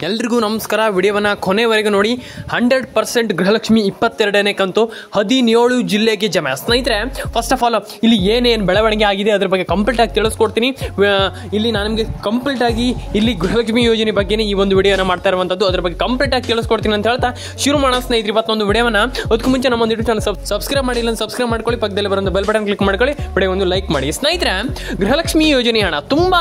ಎಲ್ರಿಗೂ ನಮಸ್ಕಾರ. ವಿಡಿಯೋವನ್ನು ಕೊನೆವರೆಗೂ ನೋಡಿ. 100% ಗೃಹಲಕ್ಷ್ಮಿ 22ನೇ ಕಂತು 17 ಜಿಲ್ಲೆಗೆ ಜಮೆ. ಸ್ನೇಹಿತರೆ, ಫಸ್ಟ್ ಆಫ್ ಆಲ್ ಇಲ್ಲಿ ಏನೇನು ಬೆಳವಣಿಗೆ ಆಗಿದೆ ಅದ್ರ ಬಗ್ಗೆ ಕಂಪ್ಲೀಟ್ ಆಗಿ ತಿಳಿಸ್ಕೊಡ್ತೀನಿ. ಇಲ್ಲಿ ನಾನು ನಿಮಗೆ ಕಂಪ್ಲೀಟ್ ಆಗಿ ಇಲ್ಲಿ ಗೃಹಲಕ್ಷ್ಮಿ ಯೋಜನೆ ಬಗ್ಗೆ ಈ ಒಂದು ವಿಡಿಯೋನ ಮಾಡ್ತಾ ಇರುವಂಥದ್ದು, ಅದ್ರ ಬಗ್ಗೆ ಕಂಪ್ಲೀಟ್ ಆಗಿ ತಿಳಿಸ್ಕೊಡ್ತೀನಿ ಅಂತ ಹೇಳ್ತಾ ಶುರು ಮಾಡೋಣ ಸ್ನೇಹಿತರೆ ಇವತ್ತೊಂದು ವಿಡಿಯೋನ. ಅದಕ್ಕೂ ಮುಂಚೆ ನಮ್ಮ ಒಂದು ಯೂಟ್ಯೂಬ್ ಚಾನಲ್ ಸಬ್ಸ್ಕ್ರೈಬ್ ಮಾಡಿಲ್ಲ ಸಬ್ಸ್ಕ್ರೈಬ್ ಮಾಡ್ಕೊಳ್ಳಿ, ಪಕ್ಕದಲ್ಲಿ ಬರೋ ಬೆಲ್ ಬಟನ್ ಕ್ಲಿಕ್ ಮಾಡ್ಕೊಳ್ಳಿ, ವಿಡಿಯೋ ಒಂದು ಲೈಕ್ ಮಾಡಿ. ಸ್ನೇಹಿತರೆ, ಗೃಹಲಕ್ಷ್ಮಿ ಯೋಜನೆ ಹಣ ತುಂಬಾ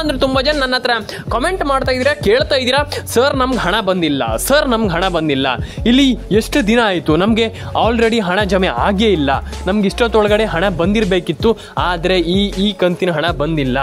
ಜನ ನನ್ನ ಹತ್ರ ಕಮೆಂಟ್ ಮಾಡ್ತಾ ಇದ್ದೀರಾ, ಕೇಳ್ತಾ ಇದ್ದೀರಾ, ಸರ್ ನಮ್ಗೆ ಹಣ ಬಂದಿಲ್ಲ, ಸರ್ ನಮ್ಗೆ ಹಣ ಬಂದಿಲ್ಲ. ಇಲ್ಲಿ ಎಷ್ಟು ದಿನ ಆಯಿತು, ನಮಗೆ ಆಲ್ರೆಡಿ ಹಣ ಜಮೆ ಆಗೇ ಇಲ್ಲ, ನಮ್ಗೆ ಇಷ್ಟೊತ್ತೊಳಗಡೆ ಹಣ ಬಂದಿರಬೇಕಿತ್ತು, ಆದರೆ ಈ ಕಂತಿನ ಹಣ ಬಂದಿಲ್ಲ,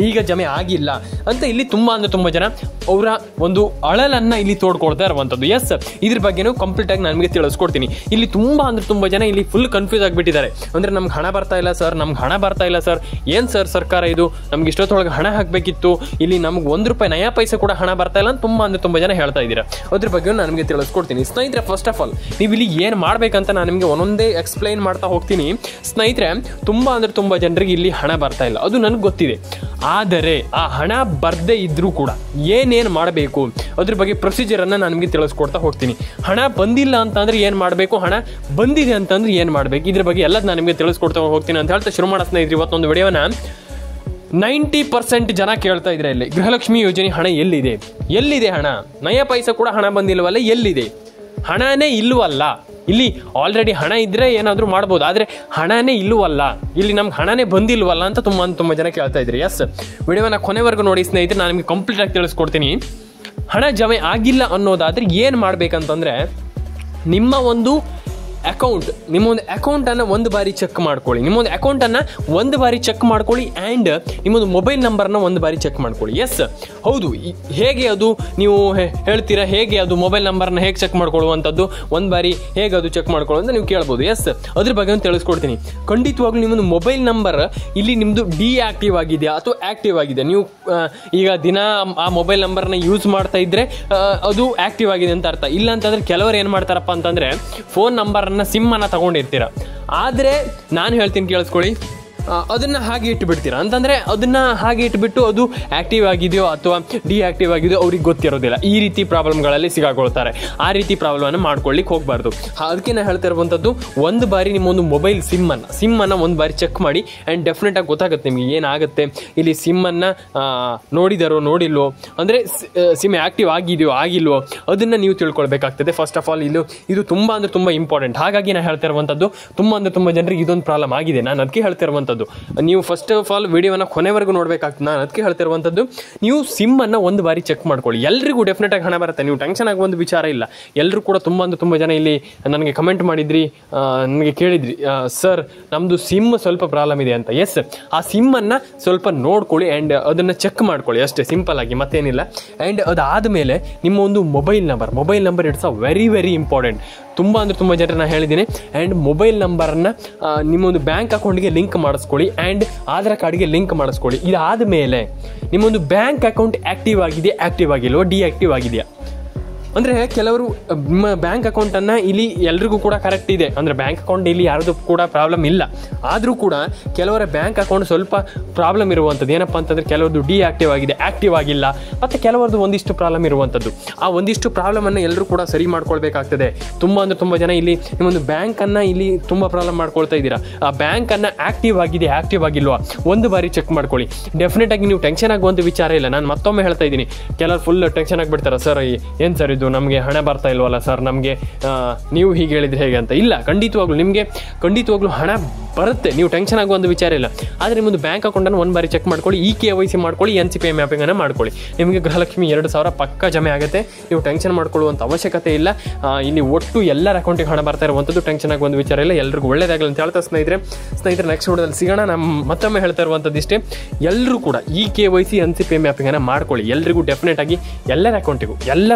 ಈಗ ಜಮೆ ಆಗಿಲ್ಲ ಅಂತ ಇಲ್ಲಿ ತುಂಬ ಜನ ಅವರ ಒಂದು ಅಳಲನ್ನು ಇಲ್ಲಿ ತೋಡ್ಕೊಳ್ತಾ ಇರುವಂಥದ್ದು. ಎಸ್, ಇದ್ರ ಬಗ್ಗೆನೂ ಕಂಪ್ಲೀಟ್ ಆಗಿ ನಾನು ನಿಮಗೆ ತಿಳಿಸ್ಕೊಡ್ತೀನಿ. ಇಲ್ಲಿ ತುಂಬ ಜನ ಇಲ್ಲಿ ಫುಲ್ ಕನ್ಫ್ಯೂಸ್ ಆಗಿಬಿಟ್ಟಿದ್ದಾರೆ. ಅಂದರೆ ನಮ್ಗೆ ಹಣ ಬರ್ತಾ ಇಲ್ಲ ಸರ್, ನಮ್ಗೆ ಹಣ ಬರ್ತಾ ಇಲ್ಲ ಸರ್, ಏನು ಸರ್ ಸರ್ಕಾರ ಇದು, ನಮ್ಗೆ ಇಷ್ಟೊತ್ತೊಳಗೆ ಹಣ ಹಾಕಬೇಕಿತ್ತು, ಇಲ್ಲಿ ನಮ್ಗೆ 1 ರೂಪಾಯಿ ನಯಾ ಪೈಸೆ ಕೂಡ ಹಣ ಬರ್ತಾ ಇಲ್ಲ ಅಂತ ತುಂಬ ಜನ ಹೇಳ್ತಾ ಇದ್ದೀರಾ. ಅದ್ರ ಬಗ್ಗೆ ನಾನು ನಿಮಗೆ ತಿಳಿಸ್ಕೊಡ್ತೀನಿ. ಸ್ನೇಹಿತರೆ, ಫಸ್ಟ್ ಆಫ್ ಆಲ್ ನೀವು ಇಲ್ಲಿ ಏನು ಮಾಡಬೇಕಂತ ನಾನು ನಿಮಗೆ ಒಂದೊಂದೇ ಎಕ್ಸ್ಪ್ಲೈನ್ ಮಾಡ್ತಾ ಹೋಗ್ತೀನಿ. ಸ್ನೇಹಿತರೆ, ತುಂಬ ಜನರಿಗೆ ಇಲ್ಲಿ ಹಣ ಬರ್ತಾ ಇಲ್ಲ, ಅದು ನನಗೆ ಗೊತ್ತಿದೆ. ಆದರೆ ಆ ಹಣ ಬರದೇ ಇದ್ರೂ ಕೂಡ ಏನೇನು ಮಾಡಬೇಕು ಅದ್ರ ಬಗ್ಗೆ ಪ್ರೊಸೀಜರನ್ನು ನಾನು ನಿಮಗೆ ತಿಳಿಸ್ಕೊಡ್ತಾ ಹೋಗ್ತೀನಿ. ಹಣ ಬಂದಿಲ್ಲ ಅಂತಂದ್ರೆ ಏನು ಮಾಡಬೇಕು, ಹಣ ಬಂದಿದೆ ಅಂತಂದ್ರೆ ಏನು ಮಾಡಬೇಕು, ಇದ್ರ ಬಗ್ಗೆ ಎಲ್ಲ ನಾನು ನಿಮಗೆ ತಿಳಿಸ್ಕೊಡ್ತಾ ಹೋಗ್ತೀನಿ ಅಂತ ಹೇಳ್ತಾ ಶುರು ಮಾಡೋ ಸ್ನೇಹಿತರೆ ಇವತ್ತೊಂದು ವಿಡಿಯೋನ. 90% ಜನ ಕೇಳ್ತಾ ಇದ್ರೆ ಇಲ್ಲಿ ಗೃಹಲಕ್ಷ್ಮಿ ಯೋಜನೆ ಹಣ ಎಲ್ಲಿದೆ ಹಣ, ನಯ ಪೈಸೆ ಕೂಡ ಹಣ ಬಂದಿಲ್ವಲ್ಲ, ಎಲ್ಲಿದೆ, ಹಣನೇ ಇಲ್ವಲ್ಲ. ಇಲ್ಲಿ ಆಲ್ರೆಡಿ ಹಣ ಇದ್ರೆ ಏನಾದರೂ ಮಾಡ್ಬೋದು, ಆದರೆ ಹಣನೇ ಇಲ್ವಲ್ಲ, ಇಲ್ಲಿ ನಮ್ಗೆ ಹಣನೇ ಬಂದಿಲ್ವಲ್ಲ ಅಂತ ತುಂಬ ಜನ ಕೇಳ್ತಾ ಇದ್ರಿ. ಎಸ್, ವಿಡಿಯೋನ ಕೊನೆವರೆಗೂ ನೋಡಿ ಸ್ನೇಹಿತರೆ, ನಾನು ನಿಮಗೆ ಕಂಪ್ಲೀಟ್ ಆಗಿ ತಿಳಿಸ್ಕೊಡ್ತೀನಿ. ಹಣ ಜಮೆ ಆಗಿಲ್ಲ ಅನ್ನೋದಾದ್ರೆ ಏನು ಮಾಡ್ಬೇಕಂತಂದ್ರೆ, ನಿಮ್ಮ ಒಂದು ಅಕೌಂಟನ್ನು ಒಂದು ಬಾರಿ ಚೆಕ್ ಮಾಡ್ಕೊಳ್ಳಿ, ನಿಮ್ಮೊಂದು ಅಕೌಂಟನ್ನು ಒಂದು ಬಾರಿ ಚೆಕ್ ಮಾಡ್ಕೊಳ್ಳಿ, ಆ್ಯಂಡ್ ನಿಮ್ಮೊಂದು ಮೊಬೈಲ್ ನಂಬರ್ನ ಒಂದು ಬಾರಿ ಚೆಕ್ ಮಾಡ್ಕೊಳ್ಳಿ. ಎಸ್, ಹೌದು, ಹೇಗೆ ಅದು ನೀವು ಹೇಳ್ತೀರಾ, ಹೇಗೆ ಅದು ಮೊಬೈಲ್ ನಂಬರ್ನ ಹೇಗೆ ಚೆಕ್ ಮಾಡ್ಕೊಳ್ಳುವಂಥದ್ದು, ಒಂದು ಬಾರಿ ಹೇಗೆ ಅದು ಚೆಕ್ ಮಾಡ್ಕೊಳ್ಳೋ ಅಂತ ನೀವು ಕೇಳ್ಬೋದು. ಎಸ್, ಅದ್ರ ಬಗ್ಗೆ ಒಂದು ತಿಳಿಸ್ಕೊಡ್ತೀನಿ. ಖಂಡಿತವಾಗ್ಲೂ ನಿಮ್ಮದು ಮೊಬೈಲ್ ನಂಬರ್ ಇಲ್ಲಿ ನಿಮ್ಮದು ಡಿಆಕ್ಟಿವ್ ಆಗಿದೆಯಾ ಅಥವಾ ಆ್ಯಕ್ಟಿವ್ ಆಗಿದೆ. ನೀವು ಈಗ ದಿನ ಆ ಮೊಬೈಲ್ ನಂಬರ್ನ ಯೂಸ್ ಮಾಡ್ತಾ ಇದ್ರೆ ಅದು ಆ್ಯಕ್ಟಿವ್ ಆಗಿದೆ ಅಂತ ಅರ್ಥ. ಇಲ್ಲ ಅಂತಂದ್ರೆ ಕೆಲವರು ಏನು ಮಾಡ್ತಾರಪ್ಪ ಅಂತಂದರೆ ಫೋನ್ ನಂಬರ್ ಸಿಮ್ ಅನ್ನ ತಗೊಂಡಿರ್ತೀರ, ಆದರೆ ನಾನು ಹೇಳ್ತೀನಿ ಕೇಳಿಸ್ಕೊಳ್ಳಿ, ಅದನ್ನು ಹಾಗೆ ಇಟ್ಟುಬಿಡ್ತೀರಾ. ಅಂತಂದರೆ ಅದನ್ನು ಹಾಗೆ ಇಟ್ಬಿಟ್ಟು ಅದು ಆ್ಯಕ್ಟಿವ್ ಆಗಿದೆಯೋ ಅಥವಾ ಡಿಆಕ್ಟಿವ್ ಆಗಿದೆಯೋ ಅವ್ರಿಗೆ ಗೊತ್ತಿರೋದಿಲ್ಲ. ಈ ರೀತಿ ಪ್ರಾಬ್ಲಮ್ಗಳಲ್ಲಿ ಸಿಗಾಕೊಳ್ತಾರೆ. ಆ ರೀತಿ ಪ್ರಾಬ್ಲಮನ್ನು ಮಾಡ್ಕೊಳ್ಳಿಕ್ಕೆ ಹೋಗಬಾರ್ದು. ಅದಕ್ಕೆ ನಾನು ಹೇಳ್ತಾ ಇರುವಂಥದ್ದು, ಒಂದು ಬಾರಿ ನಿಮ್ಮೊಂದು ಮೊಬೈಲ್ ಸಿಮ್ಮನ್ನು ಒಂದು ಬಾರಿ ಚೆಕ್ ಮಾಡಿ, ಆ್ಯಂಡ್ ಡೆಫಿನೆಟಾಗಿ ಗೊತ್ತಾಗುತ್ತೆ ನಿಮಗೆ ಏನಾಗುತ್ತೆ. ಇಲ್ಲಿ ಸಿಮ್ಮನ್ನು ನೋಡಿದಾರೋ ನೋಡಿಲ್ವೋ, ಅಂದರೆ ಸಿಮ್ ಆ್ಯಕ್ಟಿವ್ ಆಗಿದೆಯೋ ಆಗಿಲ್ವೋ ಅದನ್ನು ನೀವು ತಿಳ್ಕೊಳ್ಬೇಕಾಗ್ತದೆ. ಫಸ್ಟ್ ಆಫ್ ಆಲ್ ಇದು ತುಂಬ ಇಂಪಾರ್ಟೆಂಟ್. ಹಾಗಾಗಿ ನಾನು ಹೇಳ್ತಾ ಇರುವಂಥದ್ದು, ತುಂಬ ಜನರಿಗೆ ಇದೊಂದು ಪ್ರಾಬ್ಲಮ್ ಆಗಿದೆ. ನಾನು ಅದಕ್ಕೆ ಹೇಳ್ತಾ ಇರುವಂಥದ್ದು, ನೀವು ಫಸ್ಟ್ ಆಫ್ ಆಲ್ ವಿಡಿಯೋನ ಕೊನೆವರೆಗೂ ನೋಡಬೇಕಾಗ್ತದೆ. ನಾನು ಅದಕ್ಕೆ ಹೇಳ್ತಿರುವಂಥದ್ದು, ನೀವು ಸಿಮ್ಮನ್ನು ಒಂದು ಬಾರಿ ಚೆಕ್ ಮಾಡ್ಕೊಳ್ಳಿ. ಎಲ್ರಿಗೂ ಡೆಫಿನೆಟ್ ಆಗಿ ಹಣ ಬರುತ್ತೆ, ನೀವು ಟೆನ್ಷನ್ ಆಗುವ ಒಂದು ವಿಚಾರ ಇಲ್ಲ. ಎಲ್ಲರೂ ಕೂಡ ತುಂಬ ಜನ ಇಲ್ಲಿ ನನಗೆ ಕಮೆಂಟ್ ಮಾಡಿದ್ರಿ, ನನಗೆ ಕೇಳಿದ್ರಿ, ಸರ್ ನಮ್ಮದು ಸಿಮ್ ಸ್ವಲ್ಪ ಪ್ರಾಬ್ಲಮ್ ಇದೆ ಅಂತ. ಎಸ್, ಆ ಸಿಮ್ಮನ್ನು ಸ್ವಲ್ಪ ನೋಡ್ಕೊಳ್ಳಿ ಆ್ಯಂಡ್ ಅದನ್ನು ಚೆಕ್ ಮಾಡ್ಕೊಳ್ಳಿ, ಅಷ್ಟೇ, ಸಿಂಪಲ್ ಆಗಿ, ಮತ್ತೇನಿಲ್ಲ. ಆ್ಯಂಡ್ ಅದಾದಮೇಲೆ ನಿಮ್ಮ ಒಂದು mobile number it's very important. ತುಂಬ ಜನರು ನಾನು ಹೇಳಿದ್ದೀನಿ. ಆ್ಯಂಡ್ ಮೊಬೈಲ್ ನಂಬರನ್ನು ನಿಮ್ಮೊಂದು ಬ್ಯಾಂಕ್ ಅಕೌಂಟ್ಗೆ ಲಿಂಕ್ ಮಾಡಿಸ್ಕೊಳ್ಳಿ, ಆ್ಯಂಡ್ ಆಧಾರ್ ಕಾರ್ಡ್ಗೆ ಲಿಂಕ್ ಮಾಡಿಸ್ಕೊಳ್ಳಿ. ಇದಾದ ಮೇಲೆ ನಿಮ್ಮೊಂದು ಬ್ಯಾಂಕ್ ಅಕೌಂಟ್ ಆ್ಯಕ್ಟಿವ್ ಆಗಿಲ್ವೋ ಡಿಆಕ್ಟಿವ್ ಆಗಿದೆಯಾ. ಅಂದರೆ ಕೆಲವರು ನಿಮ್ಮ ಬ್ಯಾಂಕ್ ಅಕೌಂಟನ್ನು ಇಲ್ಲಿ ಎಲ್ರಿಗೂ ಕೂಡ ಕರೆಕ್ಟ್ ಇದೆ, ಅಂದರೆ ಬ್ಯಾಂಕ್ ಅಕೌಂಟ್ ಇಲ್ಲಿ ಯಾರ್ದು ಕೂಡ ಪ್ರಾಬ್ಲಮ್ ಇಲ್ಲ. ಆದರೂ ಕೂಡ ಕೆಲವರ ಬ್ಯಾಂಕ್ ಅಕೌಂಟ್ ಸ್ವಲ್ಪ ಪ್ರಾಬ್ಲಮ್ ಇರುವಂಥದ್ದು. ಏನಪ್ಪ ಅಂತಂದರೆ ಕೆಲವ್ರದ್ದು ಡಿಆಕ್ಟಿವ್ ಆಗಿದೆ, ಆ್ಯಕ್ಟಿವ್ ಆಗಿಲ್ಲ, ಮತ್ತು ಕೆಲವರದ್ದು ಒಂದಿಷ್ಟು ಪ್ರಾಬ್ಲಮ್ ಇರುವಂಥದ್ದು. ಆ ಒಂದಿಷ್ಟು ಪ್ರಾಬ್ಲಮನ್ನು ಎಲ್ಲರೂ ಕೂಡ ಸರಿ ಮಾಡ್ಕೊಳ್ಬೇಕಾಗ್ತದೆ. ತುಂಬ ಜನ ಇಲ್ಲಿ ನಿಮ್ಮೊಂದು ಬ್ಯಾಂಕನ್ನು ಇಲ್ಲಿ ತುಂಬ ಪ್ರಾಬ್ಲಮ್ ಮಾಡ್ಕೊಳ್ತಾ ಇದ್ದೀರಾ. ಆ ಬ್ಯಾಂಕನ್ನು ಆ್ಯಕ್ಟಿವ್ ಆಗಿಲ್ವಾ ಒಂದು ಬಾರಿ ಚೆಕ್ ಮಾಡ್ಕೊಳ್ಳಿ. ಡೆಫಿನೆಟಾಗಿ ನೀವು ಟೆನ್ಷನ್ ಆಗುವಂಥ ವಿಚಾರ ಇಲ್ಲ. ನಾನು ಮತ್ತೊಮ್ಮೆ ಹೇಳ್ತಾ ಇದ್ದೀನಿ, ಕೆಲವರು ಫುಲ್ ಟೆನ್ಷನ್ ಆಗಿಬಿಡ್ತಾರೆ, ಸರ್ ಏನು ಸರ್ ಇದು ನಮಗೆ ಹಣ ಬರ್ತಾ ಇಲ್ವಲ್ಲ ಸರ್, ನಮಗೆ ನೀವು ಹೀಗೆ ಹೇಳಿದ್ರೆ ಹೇಗೆ ಅಂತ. ಇಲ್ಲ, ಖಂಡಿತವಾಗ್ಲೂ ಹಣ ಬರುತ್ತೆ, ನೀವು ಟೆನ್ಷನ್ ಆಗುವಂಥ ವಿಚಾರ ಇಲ್ಲ. ಆದರೆ ನಿಮ್ಮದು ಬ್ಯಾಂಕ್ ಅಕೌಂಟನ್ನು ಒಂದು ಬಾರಿ ಚೆಕ್ ಮಾಡ್ಕೊಳ್ಳಿ, KYC ಮಾಡ್ಕೊಳ್ಳಿ, NCPI ಮ್ಯಾಪಿಂಗನ್ನು ಮಾಡ್ಕೊಳ್ಳಿ. ನಿಮಗೆ ಗೃಹಲಕ್ಷ್ಮಿ 2000 ಪಕ್ಕ ಜಮೆ ಆಗುತ್ತೆ. ನೀವು ಟೆನ್ಷನ್ ಮಾಡ್ಕೊಳ್ಳುವಂಥ ಅವಶ್ಯಕತೆ ಇಲ್ಲ. ಇಲ್ಲಿ ಒಟ್ಟು ಎಲ್ಲರ ಅಕೌಂಟಿಗೆ ಹಣ ಬರ್ತಾ ಇರುವಂಥದ್ದು, ಟೆನ್ಷನ್ ಆಗುವಂಥ ವಿಚಾರ ಇಲ್ಲ. ಎಲ್ರಿಗೂ ಒಳ್ಳೆಯದಾಗಲಿ ಅಂತ ಹೇಳ್ತಾ ಸ್ನೇಹಿತರೆ ನೆಕ್ಸ್ಟ್ ವಿಡಿಯೋದಲ್ಲಿ ಸಿಗೋಣ. ನಾನು ಮತ್ತೊಮ್ಮೆ ಹೇಳ್ತಾ ಇರುವಂಥದ್ದು ಇಷ್ಟೇ, ಎಲ್ಲರೂ ಕೂಡ KYC NCPI ಮ್ಯಾಪಿಂಗನ್ನು ಮಾಡ್ಕೊಳ್ಳಿ. ಎಲ್ರಿಗೂ ಡೆಫಿನೆಟ್ ಆಗಿ ಎಲ್ಲರ ಅಕೌಂಟಿಗೂ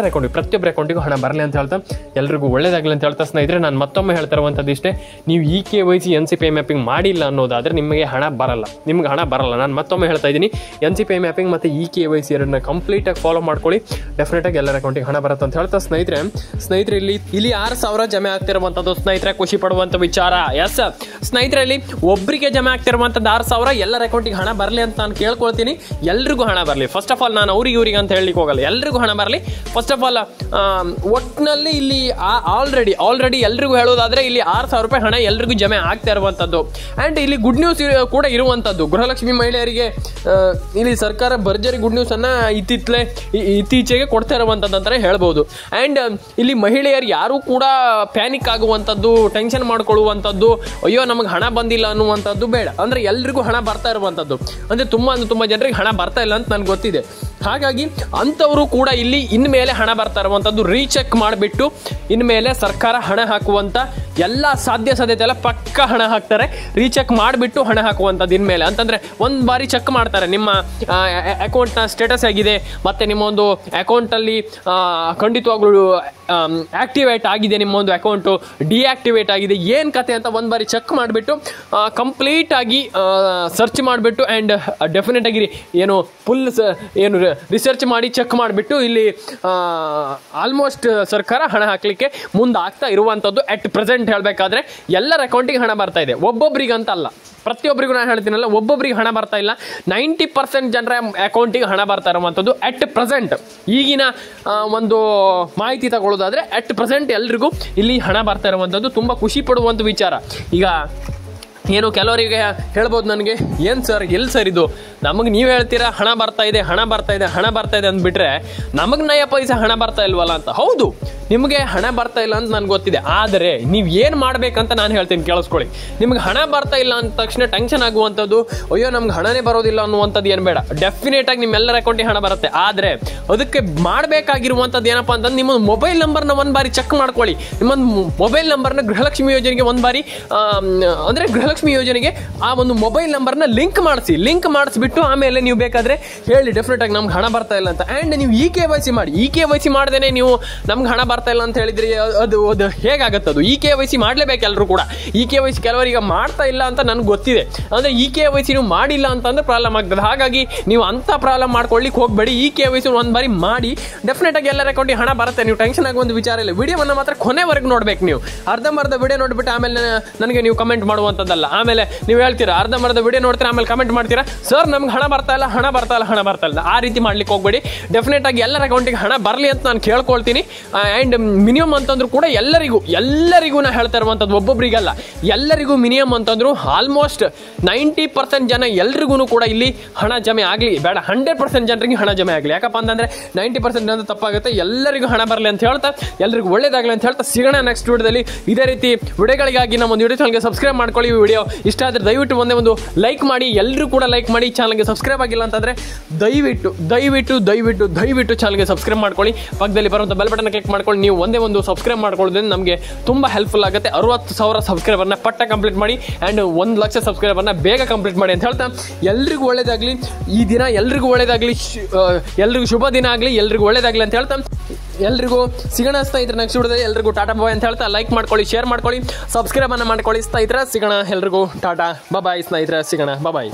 ಪ್ರತಿಯೊಬ್ಬರ ಅಕೌಂಟಿಗೂ ಹಣ ಬರಲಿ ಅಂತ ಹೇಳ್ತಾ ಎಲ್ರಿಗೂ ಒಳ್ಳೆಯದಾಗಲಿ ಅಂತ ಹೇಳ್ತಾ ಸ್ನೇಹಿತರೆ ನಾನು ಮತ್ತೊಮ್ಮೆ ಹೇಳ್ತಾ ಇರುವಂಥದ್ದು ಇಷ್ಟೇ, ನೀವು KYC NCPI ಮ್ಯಾಪಿಂಗ್ ಮ್ಯಾಪಿಂಗ್ ಮಾಡಿಲ್ಲ ಅನ್ನೋದಾದರೆ ನಿಮಗೆ ಹಣ ಬರಲ್ಲ. ನಾನು ಮತ್ತೊಮ್ಮೆ ಹೇಳ್ತಾ ಇದ್ದೀನಿ, NCPI ಮ್ಯಾಪಿಂಗ್ ಮತ್ತು EKYC ಎರಡನ್ನ ಕಂಪ್ಲೀಟಾಗಿ ಫಾಲೋ ಮಾಡ್ಕೊಳ್ಳಿ. ಡೆಫಿನೆಟಾಗಿ ಎಲ್ಲರ ಅಕೌಂಟಿಗೆ ಹಣ ಬರುತ್ತೆ ಅಂತ ಹೇಳ್ತಾ ಸ್ನೇಹಿತರೆ ಇಲ್ಲಿ 6,000 ಜಮೆ ಆಗ್ತಿರುವಂಥದ್ದು ಸ್ನೇಹಿತರೆ ಖುಷಿ ಪಡುವಂಥ ವಿಚಾರ. ಎಸ್ ಸ್ನೇಹಿತರೆ, ಇಲ್ಲಿ ಒಬ್ಬರಿಗೆ ಜಮೆ ಆಗ್ತಿರುವಂಥದ್ದು 6,000 ಎಲ್ಲರ ಅಕೌಂಟಿಗೆ ಹಣ ಬರಲಿ ಅಂತ ನಾನು ಕೇಳ್ಕೊಳ್ತೀನಿ. ಎಲ್ರಿಗೂ ಹಣ ಬರಲಿ. ಫಸ್ಟ್ ಆಫ್ ಆಲ್ ನಾನು ಇವ್ರಿಗೆ ಅಂತ ಹೇಳಲಿಕ್ಕೆ ಹೋಗಲ್ಲ, ಎಲ್ರಿಗೂ ಹಣ ಬರಲಿ. ಫಸ್ಟ್ ಆಫ್ ಆಲ್ ಒಟ್ಟಿನಲ್ಲಿ ಇಲ್ಲಿ ಆಲ್ರೆಡಿ ಎಲ್ರಿಗೂ ಹೇಳೋದಾದ್ರೆ ಇಲ್ಲಿ 6,000 ರೂಪಾಯಿ ಹಣ ಎಲ್ರಿಗೂ ಜಮೆ ಆಗ್ತಾ ಇರುವಂಥದ್ದು. ಆ್ಯಂಡ್ ಇಲ್ಲಿ ಗುಡ್ ನ್ಯೂಸ್ ಕೂಡ ಇರುವಂಥದ್ದು. ಗೃಹಲಕ್ಷ್ಮಿ ಮಹಿಳೆಯರಿಗೆ ಇಲ್ಲಿ ಸರ್ಕಾರ ಭರ್ಜರಿ ಗುಡ್ ನ್ಯೂಸ್ ಅನ್ನ ಇತ್ತೀಚೆಗೆ ಕೊಡ್ತಾ ಇರುವಂಥದ್ದು ಅಂತಾನೆ ಹೇಳ್ಬೋದು. ಆ್ಯಂಡ್ ಇಲ್ಲಿ ಮಹಿಳೆಯರು ಯಾರು ಕೂಡ ಪ್ಯಾನಿಕ್ ಆಗುವಂಥದ್ದು, ಟೆನ್ಷನ್ ಮಾಡ್ಕೊಳ್ಳುವಂಥದ್ದು, ಅಯ್ಯೋ ನಮಗೆ ಹಣ ಬಂದಿಲ್ಲ ಅನ್ನುವಂಥದ್ದು ಬೇಡ. ಅಂದ್ರೆ ಎಲ್ರಿಗೂ ಹಣ ಬರ್ತಾ ಇರುವಂಥದ್ದು. ಅಂದ್ರೆ ತುಂಬ ಜನರಿಗೆ ಹಣ ಬರ್ತಾ ಇಲ್ಲ ಅಂತ ನನಗೆ ಗೊತ್ತಿದೆ. ಹಾಗಾಗಿ ಅಂಥವರು ಕೂಡ ಇಲ್ಲಿ ಇನ್ಮೇಲೆ ಹಣ ಬರ್ತಾ ಇರುವಂಥದ್ದು ರೀಚೆಕ್ ಮಾಡಿಬಿಟ್ಟು ಇನ್ಮೇಲೆ ಸರ್ಕಾರ ಹಣ ಹಾಕುವಂಥ ಎಲ್ಲ ಸಾಧ್ಯತೆ ಎಲ್ಲ ಪಕ್ಕ ಹಣ ಹಾಕ್ತಾರೆ. ರೀಚೆಕ್ ಮಾಡಿಬಿಟ್ಟು ಹಣ ಹಾಕುವಂಥದ್ದು ಇನ್ಮೇಲೆ. ಅಂತಂದರೆ ಒಂದು ಬಾರಿ ಚೆಕ್ ಮಾಡ್ತಾರೆ ನಿಮ್ಮ ಅಕೌಂಟ್ನ ಸ್ಟೇಟಸ್ ಆಗಿದೆ, ಮತ್ತು ನಿಮ್ಮ ಒಂದು ಅಕೌಂಟಲ್ಲಿ ಖಂಡಿತವಾಗ್ಲೂ ಆಕ್ಟಿವೇಟ್ ಆಗಿದೆ, ನಿಮ್ಮ ಒಂದು ಅಕೌಂಟು ಡಿಆಕ್ಟಿವೇಟ್ ಆಗಿದೆ, ಏನು ಕತೆ ಅಂತ ಒಂದು ಬಾರಿ ಚೆಕ್ ಮಾಡಿಬಿಟ್ಟು ಕಂಪ್ಲೀಟಾಗಿ ಸರ್ಚ್ ಮಾಡಿಬಿಟ್ಟು ಆ್ಯಂಡ್ ಡೆಫಿನೆಟ್ ಆಗಿ ಏನು ರಿಸರ್ಚ್ ಮಾಡಿ ಚೆಕ್ ಮಾಡಿಬಿಟ್ಟು ಇಲ್ಲಿ ಆಲ್ಮೋಸ್ಟ್ ಸರ್ಕಾರ ಹಣ ಹಾಕಲಿಕ್ಕೆ ಮುಂದಾಗ್ತಾ ಇರುವಂಥದ್ದು. ಅಟ್ ಪ್ರೆಸೆಂಟ್ ಹೇಳಬೇಕಾದ್ರೆ ಎಲ್ಲರ ಅಕೌಂಟಿಗೆ ಹಣ ಬರ್ತಾ ಇದೆ, ಒಬ್ಬೊಬ್ಬರಿಗೆ ಅಂತ ಅಲ್ಲ, ಪ್ರತಿಯೊಬ್ಬರಿಗೂ ನಾನು ಹೇಳ್ತೀನಲ್ಲ, ಒಬ್ಬೊಬ್ಬರಿಗೆ ಹಣ ಬರ್ತಾ ಇಲ್ಲ. 90% ಜನರ ಅಕೌಂಟಿಗೆ ಹಣ ಬರ್ತಾ ಇರುವಂಥದ್ದು ಅಟ್ ಪ್ರೆಸೆಂಟ್. ಈಗಿನ ಒಂದು ಮಾಹಿತಿ ತಗೊಳ್ಳೋದಾದರೆ ಅಟ್ ಪ್ರೆಸೆಂಟ್ ಎಲ್ರಿಗೂ ಇಲ್ಲಿ ಹಣ ಬರ್ತಾ ಇರುವಂಥದ್ದು ತುಂಬ ಖುಷಿ ಪಡುವಂಥ ವಿಚಾರ. ಈಗ ಏನು ಕೆಲವರಿಗೆ ಹೇಳ್ಬೋದು ನನಗೆ, ಏನು ಸರ್ ಎಲ್ಲಿ ಸರ್ ಇದು, ನಮಗೆ ನೀವು ಹೇಳ್ತೀರಾ ಹಣ ಬರ್ತಾ ಇದೆ ಅಂದ್ಬಿಟ್ರೆ ನಮಗೆ ನಯ ಪೈಸೆ ಹಣ ಬರ್ತಾ ಇಲ್ವಲ್ಲ ಅಂತ. ಹೌದು, ನಿಮಗೆ ಹಣ ಬರ್ತಾ ಇಲ್ಲ ಅಂತ ನನಗೆ ಗೊತ್ತಿದೆ. ಆದರೆ ನೀವು ಏನು ಮಾಡಬೇಕಂತ ನಾನು ಹೇಳ್ತೀನಿ, ಕೇಳಿಸ್ಕೊಳ್ಳಿ. ನಿಮ್ಗೆ ಹಣ ಬರ್ತಾ ಇಲ್ಲ ಅಂದ ತಕ್ಷಣ ಟೆನ್ಷನ್ ಆಗುವಂಥದ್ದು, ಅಯ್ಯೋ ನಮ್ಗೆ ಹಣನೇ ಬರೋದಿಲ್ಲ ಅನ್ನುವಂಥದ್ದು ಏನು ಬೇಡ. ಡೆಫಿನೆಟಾಗಿ ನಿಮ್ಮೆಲ್ಲರ ಅಕೌಂಟಿಗೆ ಹಣ ಬರುತ್ತೆ. ಆದರೆ ಅದಕ್ಕೆ ಮಾಡಬೇಕಾಗಿರುವಂಥದ್ದು ಏನಪ್ಪ ಅಂತಂದ್ರೆ ನಿಮ್ಮ ಮೊಬೈಲ್ ನಂಬರ್ನ ಒಂದು ಬಾರಿ ಚೆಕ್ ಮಾಡ್ಕೊಳ್ಳಿ. ನಿಮ್ಮ ಮೊಬೈಲ್ ನಂಬರ್ನ ಗೃಹಲಕ್ಷ್ಮಿ ಯೋಜನೆಗೆ ಒಂದು ಬಾರಿ ಅಂದರೆ ಗೃಹಲಕ್ಷ್ಮಿ ಯೋಜನೆಗೆ ಆ ಒಂದು ಮೊಬೈಲ್ ನಂಬರ್ನ ಲಿಂಕ್ ಮಾಡಿಸ್ಬಿಟ್ಟು ಆಮೇಲೆ ನೀವು ಬೇಕಾದರೆ ಹೇಳಿ ಡೆಫಿನೆಟಾಗಿ ನಮ್ಗೆ ಹಣ ಬರ್ತಾ ಇಲ್ಲ ಅಂತ. ಆ್ಯಂಡ್ ನೀವು EKYC ಮಾಡಿ. EKYC ಮಾಡ್ದೇನೆ ನೀವು ನಮ್ಗೆ ಹಣ ಬರ್ತಾ ಇಲ್ಲ ಅಂತ ಹೇಳಿದ್ರಿ, ಅದು ಹೇಗಾಗತ್ತದು? EKYC ಮಾಡಲೇಬೇಕು ಎಲ್ಲರೂ ಕೂಡ. EKYC ಕೆಲವರಿಗೆ ಮಾಡ್ತಾ ಇಲ್ಲ ಅಂತ ನನಗೆ ಗೊತ್ತಿದೆ. ಅಂದರೆ EKYC ನೀವು ಮಾಡಿಲ್ಲ ಅಂತಂದ್ರೆ ಪ್ರಾಬ್ಲಮ್ ಆಗ್ತದೆ. ಹಾಗಾಗಿ ನೀವು ಅಂಥ ಪ್ರಾಬ್ಲಮ್ ಮಾಡ್ಕೊಳ್ಳಿಕ್ಕೆ ಹೋಗಬೇಡಿ. EKYC ಒಂದು ಬಾರಿ ಮಾಡಿ, ಡೆಫಿನೆಟಾಗಿ ಎಲ್ಲರ ಅಕೌಂಟಿಗೆ ಹಣ ಬರುತ್ತೆ. ನೀವು ಟೆನ್ಷನ್ ಆಗುವಂಥ ವಿಚಾರ ಇಲ್ಲ. ವಿಡಿಯೋವನ್ನು ಮಾತ್ರ ಕೊನೆವರೆಗೂ ನೋಡ್ಬೇಕು. ನೀವು ಅರ್ಧಂಬರ್ಧ ವಿಡಿಯೋ ನೋಡ್ಬಿಟ್ಟು ಆಮೇಲೆ ನನಗೆ ನೀವು ಕಮೆಂಟ್ ಮಾಡುವಂಥದ್ದಲ್ಲ. ಆಮೇಲೆ ನೀವು ಹೇಳ್ತೀರಾ ಅರ್ಧಂಬರ್ಧ ವಿಡಿಯೋ ನೋಡ್ತೀರಾ, ಆಮೇಲೆ ಕಮೆಂಟ್ ಮಾಡ್ತೀರಾ, ಸರ್ ನಮ್ಗೆ ಹಣ ಬರ್ತಾ ಇಲ್ಲ. ಆ ರೀತಿ ಮಾಡ್ಲಿಕ್ಕೆ ಹೋಗ್ಬೇಡಿ. ಡೆಫಿನೆಟಾಗಿ ಎಲ್ಲರ ಅಕೌಂಟಿಗೆ ಹಣ ಬರಲಿ ಅಂತ ನಾನು ಕೇಳ್ಕೊಳ್ತೀನಿ. ಆ್ಯಂಡ್ ಮಿನಿಮಮ್ ಅಂತಂದ್ರೂ ಕೂಡ ಎಲ್ಲರಿಗೂ ನಾ ಹೇಳ್ತಾ ಇರುವಂಥದ್ದು, ಒಬ್ಬೊಬ್ಬರಿಗಲ್ಲ, ಎಲ್ಲರಿಗೂ ಮಿನಿಮಮ್ ಅಂತಂದ್ರು ಆಲ್ಮೋಸ್ಟ್ 90% ಜನ ಎಲ್ರಿಗೂ ಕೂಡ ಇಲ್ಲಿ ಹಣ ಜಮೆ ಆಗಲಿ, ಬೇಡ 100% ಜನರಿಗೆ ಹಣ ಜಮೆ ಆಗಲಿ. ಯಾಕಪ್ಪ ಅಂತಂದರೆ 90% ಅಂತ ತಪ್ಪಾಗುತ್ತೆ. ಎಲ್ಲರಿಗೂ ಹಣ ಬರಲಿ ಅಂತ ಹೇಳ್ತಾ, ಎಲ್ಲರಿಗೂ ಒಳ್ಳೇದಾಗಲಿ ಅಂತ ಹೇಳ್ತಾ ಸಿಗೋಣ ನೆಕ್ಸ್ಟ್ ವಿಡಿಯೋದಲ್ಲಿ. ಇದೇ ರೀತಿ ವಿಡಿಯೋಗಳಿಗಾಗಿ ನಮ್ಮ ಒಂದು ಯೂಟ್ಯೂಬ್ ಚಾನಲ್ಗೆ ಸಬ್ಸ್ಕ್ರೈಬ್ ಮಾಡ್ಕೊಳ್ಳಿ. ಈ ವಿಡಿಯೋ ಇಷ್ಟ ಆದರೆ ದಯವಿಟ್ಟು ಒಂದು ಲೈಕ್ ಮಾಡಿ. ಎಲ್ಲರೂ ಕೂಡ ಲೈಕ್ ಮಾಡಿ. ಚಾನಲ್ಗೆ ಸಬ್ಸ್ಕ್ರೈಬ್ ಆಗಿಲ್ಲ ಅಂತಂದರೆ ದಯವಿಟ್ಟು ಚಾನಲ್ಗೆ ಸಬ್ಸ್ಕ್ರೈಬ್ ಮಾಡ್ಕೊಳ್ಳಿ. ಪಕ್ಕದಲ್ಲಿ ಬರುವಂಥ ಬೆಲ್ ಬಟನ್ ಕ್ಲಿಕ್ ಮಾಡ್ಕೊಳ್ಳಿ. ನೀವು ಒಂದು ಸಬ್ಸ್ಕ್ರೈಬ್ ಮಾಡ್ಕೊಳ್ಳೋದ್ರಿಂದ ನಮಗೆ ತುಂಬ ಹೆಲ್ಪ್ಫುಲ್ ಆಗುತ್ತೆ. 60,000 ಸಬ್ಸ್ಕ್ರೈಬರ್ನ ಕಂಪ್ಲೀಟ್ ಮಾಡಿ ಆ್ಯಂಡ್ 1,00,000 ಸಬ್ಸ್ಕ್ರೈಬರ್ನ ಬೇಗ ಕಂಪ್ಲೀಟ್ ಮಾಡಿ ಅಂತ ಹೇಳ್ತಾ, ಎಲ್ರಿಗೂ ಒಳ್ಳೇದಾಗಲಿ. ಈ ದಿನ ಎಲ್ರಿಗೂ ಒಳ್ಳೇದಾಗಲಿ, ಎಲ್ರಿಗೂ ಶುಭ ದಿನ ಆಗಲಿ, ಎಲ್ರಿಗೂ ಒಳ್ಳೇದಾಗಲಿ ಅಂತ ಹೇಳ್ತಾ ಎಲ್ರಿಗೂ ಸಿಗೋಣ ಸ್ನೇಹಿತರೆ ನೆಕ್ಸ್ಟ್ ವಿಡಿಯೋದಲ್ಲಿ. ಎಲ್ರಿಗೂ ಟಾಟಾ ಬಾಯ್ ಅಂತ ಹೇಳ್ತಾ ಲೈಕ್ ಮಾಡ್ಕೊಳ್ಳಿ, ಶೇರ್ ಮಾಡ್ಕೊಳ್ಳಿ, ಸಬ್ಸ್ಕ್ರೈಬ್ ಅನ್ನ ಮಾಡ್ಕೊಳ್ಳಿ ಸ್ನೇಹಿತರೆ. ಸಿಗೋಣ ಎಲ್ರಿಗೂ ಟಾಟಾ ಬಾಯ್ ಸ್ನೇಹಿತರೆ, ಸಿಗೋಣ ಬಾಯ್.